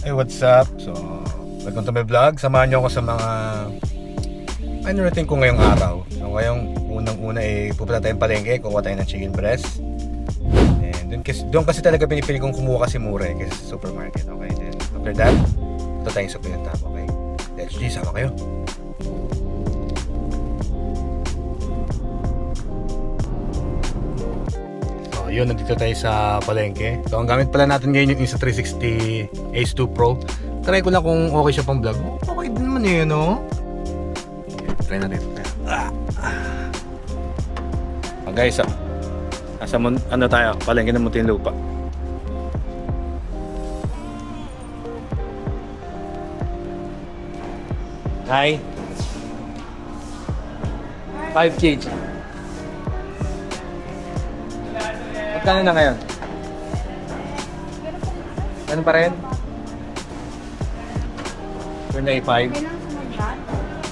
Hey, what's up? So, welcome to my vlog. Samahan niyo ako sa mga routine ko ngayong araw. So, ngayong unang-una pupunta tayong palengke, kukuha tayo ng chicken breast. And doon kasi talaga pinipili kong kumuha kasi mura kasi sa supermarket. Okay, then after that, ito tayong sa pinatap. Okay, let's G, sama kayo. So, yun, nandito tayo sa palengke. So, ang gamit pala natin ngayon yung Insta360 Ace 2 Pro. Try ko lang kung okay siya pang vlog. Okay din naman eh, no? Try natin. Guys, nasa ano tayo, palengke ng Muntinlupa. Hi. 5 kg. Magkano na ngayon? Ganun pa rin? 25.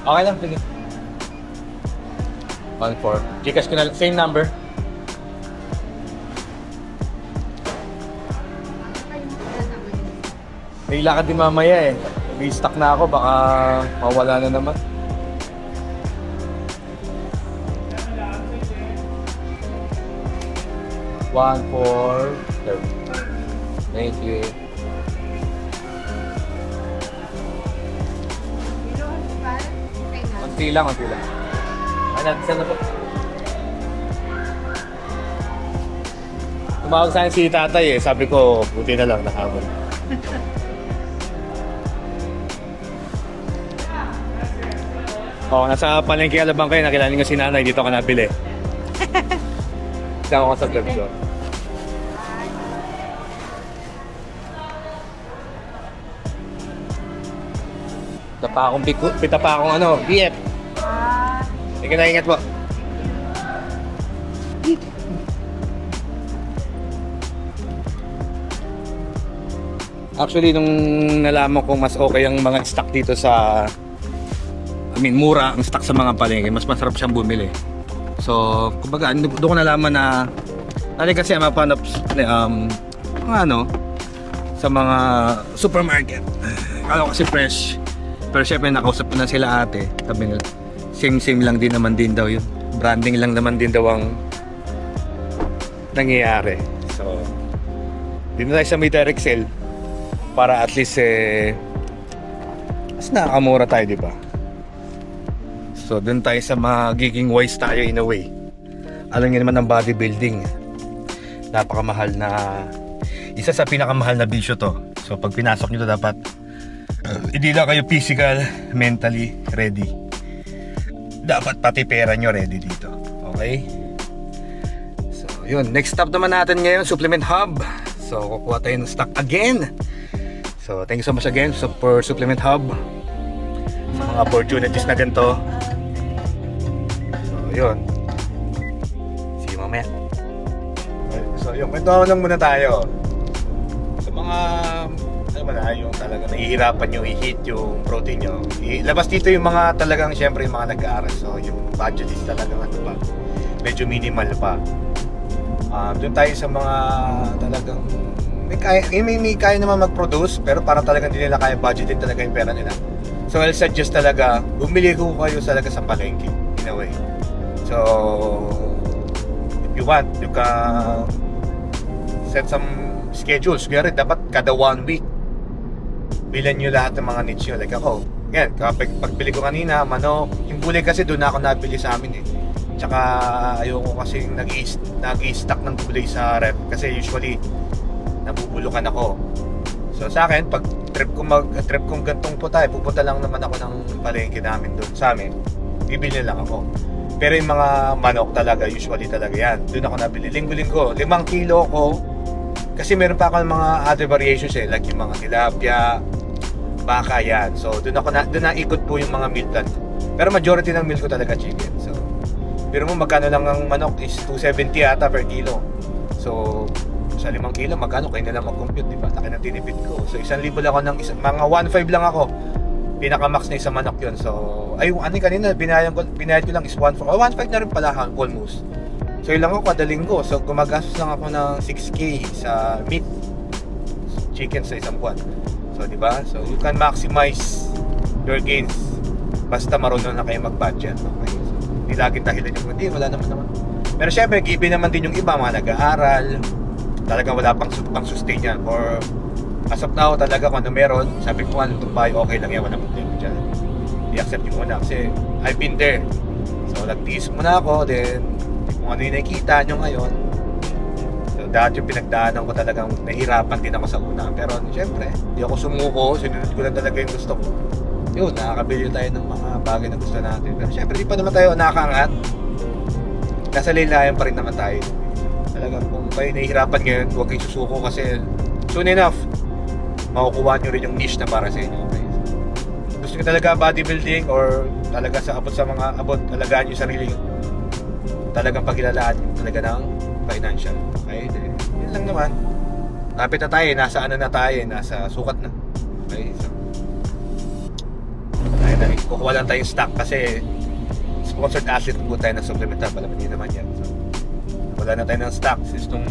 Okay lang, sige. 1-4. Gcash ko na lang. Same number. May lakad din mamaya eh. May stock na ako. Baka mawala na naman. One, four, thank you. Konti lang. Ano, saan na po? Tumawag sa akin si tatay eh. Sabi ko, buti na lang nakahabol. Nasa palengke Alabang kayo. Nakilala ko si nanay. Dito ka nabili. Sama ko sa vlog ko. Pita pa akong ano, BF. Sige na, ingat po. Actually, nung nalaman ko mas okay ang mga stock dito sa mura ang stock sa mga palengke, mas masarap siyang bumili. So, kumbaga, doon ko nalaman na kasi I'm a fan of sa mga supermarket. Kala ko kasi fresh. Pero syempre nakausap ko na sila ate. Sabi nila, same lang din naman din daw yun. Branding lang naman din daw ang nangyayari. So, dito tayo sa may direct sale para at least mas nakakamura tayo, di ba? So, dun tayo sa magiging wise tayo in a way. Alam niyo naman ang bodybuilding. Napakamahal na, isa sa pinakamahal na bisyo to. So, pag pinasok nyo to dapat hindi lang kayo physical, mentally ready. Dapat pati pera nyo ready dito. Okay? So, yun. Next stop naman natin ngayon, Supplement Hub. So, kukuha tayo ng stock again. So, thank you so much again for Supplement Hub. Sa mga opportunities na ganito. So, yun. See you mamaya. So, yun. Kwento lang muna tayo. Sa mga yung talaga nahihirapan nyo i-hit yung protein nyo. Labas dito yung mga talagang syempre yung mga nag-aaral. So, yung budget is talagang medyo minimal pa. Doon tayo sa mga talagang may kaya naman mag-produce pero para talagang hindi nila kaya budgetin talaga yung pera nila. So I'll suggest talaga bumili ko kayo talaga sa palengke in a way. So if you want, you can set some schedules. Kaya dapat kada 1 week bilan nyo lahat ng mga needs nyo. Like ako, yan, pagbili ko kanina, manok, yung gulay kasi doon ako nabili sa amin eh. Tsaka ayoko kasi nag-i-stock ng gulay sa ref kasi usually nabubulukan ako. So sa akin, pag trip kong gantong po tayo, pupunta lang naman ako ng palengke namin doon sa amin. Bibili lang ako. Pero yung mga manok talaga, usually talaga yan. Doon ako nabili. Linggo-linggo, 5 kilo ko. Kasi meron pa ako ng mga other variations eh, like yung mga tilapia, baka yan. So doon na ikot po yung mga meal plan ko. Pero majority ng meal ko talaga chicken. So pero mo magkano lang ang manok is 270 ata per kilo. So sa 5 kilo magkano kayo na lang mag-compute, di ba? Laki ng tinipid ko. So 1,000 lang ako ng mga 1.5 lang ako. Pinaka-max na isang manok yun. So ay kanina binayad ko lang is 1.4. 1.5 na rin pala almost. So yun lang ako kada linggo. So gumagastos lang ako ng 6K sa meat chicken sa isang buwan. So, di ba? So, you can maximize your gains basta marunong na kayo mag-budget. Okay? So, hindi laging dahilan yung hindi, wala naman. Pero syempre, given naman din yung iba, mga nag-aaral, talagang wala pang sustain yan. Or, as of now, talaga kung ano meron, sabi ko, ano itong bahay, okay lang yan, walang problema dyan. I-accept yung muna kasi I've been there. So, nag-tiis muna ako, then, kung ano yung nakikita nyo ngayon, so, dahil yung pinagdaanan ko talagang nahihirapan din ako sa una. Pero, syempre, hindi ako sumuko, sinunod ko lang talaga yung gusto ko. Yun, nakakabili tayo ng mga bagay na gusto natin. Pero syempre, di pa naman tayo nakakangat. Nasa laylayan pa rin naman tayo. Talagang kung kayo nahihirapan ngayon, huwag kayong susuko kasi soon enough, makukuha nyo rin yung niche na para sa inyo. Okay? Gusto nyo talaga bodybuilding or talaga sa mga abot, alagaan nyo sarili nyo. Talagang pagilalaan nyo talaga ng financial. Okay? Yun lang naman. Lapit na tayo, nasa ano na tayo, nasa sukat na. Okay? So, kukuha lang tayong stock kasi sponsored athlete po tayo ng supplemental, malaman nyo naman yan. So, wala na tayo ng stock since nung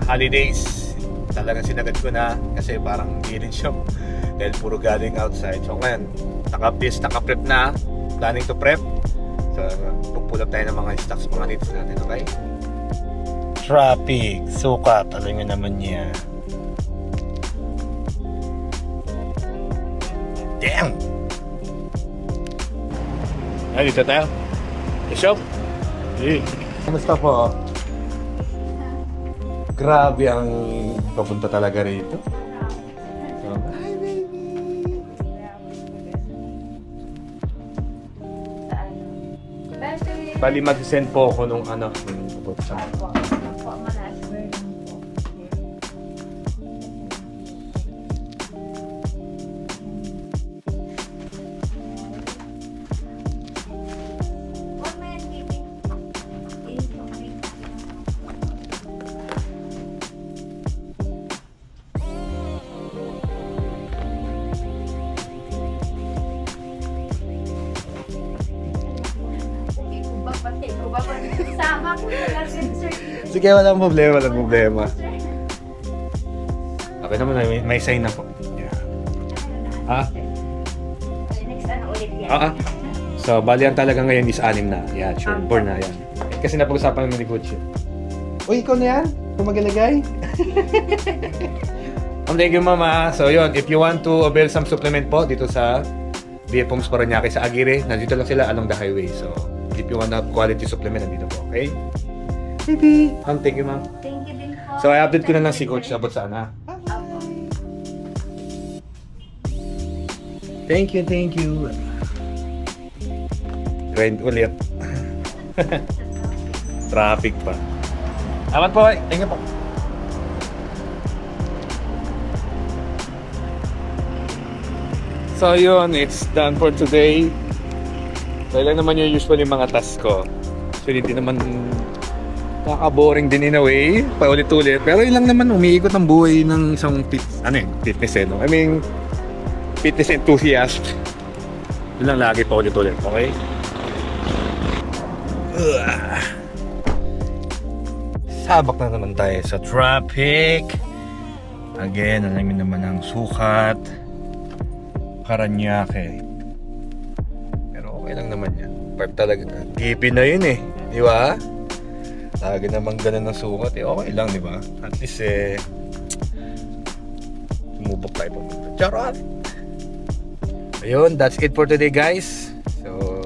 holidays talagang sinagad ko na kasi parang hindi rin siya dahil puro galing outside. So ngayon, naka-prep na, planning to prep. So pupull up tayo ng mga stocks, mga needs natin, okay? Traffic, sukat, alam nyo naman niya. Damn! Ay, dito tayo. The shop? Hey. Kamusta po? Grabe ang papunta talaga rito. Hi, baby! Bali, mag-send po ako nung ano. Sige, walang problema. Okay naman, may sign na po. Yeah. Next ano ulit yan? So, bali ang talaga ngayon is 6 na. Yeah, sure. Born na yan. Kasi napag-usapan naman ni Gucci. Uy, ikaw na yan? Kung magalagay? Thank you, Mama. So, yun. If you want to avail some supplement po dito sa BF Homes Paranaque sa Aguirre, nandito lang sila along the highway. So, if you want quality supplement, nandito po. Okay? Baby! Thank you, Ma'am. Thank you din po. So, i-update ko na lang si Coach abot sana. Thank you. Grind ulit. Traffic pa. Amat po. Thank you po. So yun, it's done for today. So ilan naman yung usually mga task ko. So hindi naman kaka-boring din in a way, paulit-ulit. Pero ilang naman umiikot ang buhay ng isang fitness no? I mean, fitness enthusiast. Yun lang lagi paulit-ulit, okay? Sabak na naman tayo sa traffic. Again, alamin naman ang sukat. Paranaque. Pero okay lang naman yan. Part talaga. GP na yun eh. Di ba? Talaga naman ganun ng sukat eh. Okay lang, di ba? At least sumubok tayo pumunta. Charot! Ayun, that's it for today guys. So,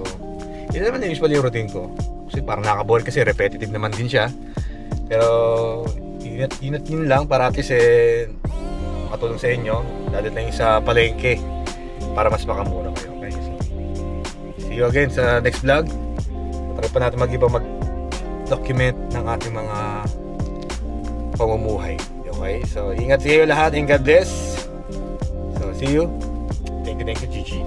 yun naman yung usually yung routine ko. Kasi parang nakaka-bore kasi repetitive naman din siya. Pero, inat yun lang para at least makatulong sa inyo. Lalo na yung sa palengke. Para mas makamura kayo. Okay? So, see you again sa next vlog. Try pa natin mag-document ng ating mga pamumuhay. Okay? So, ingat sa iyo lahat and God bless. So, see you. Thank you, Gigi.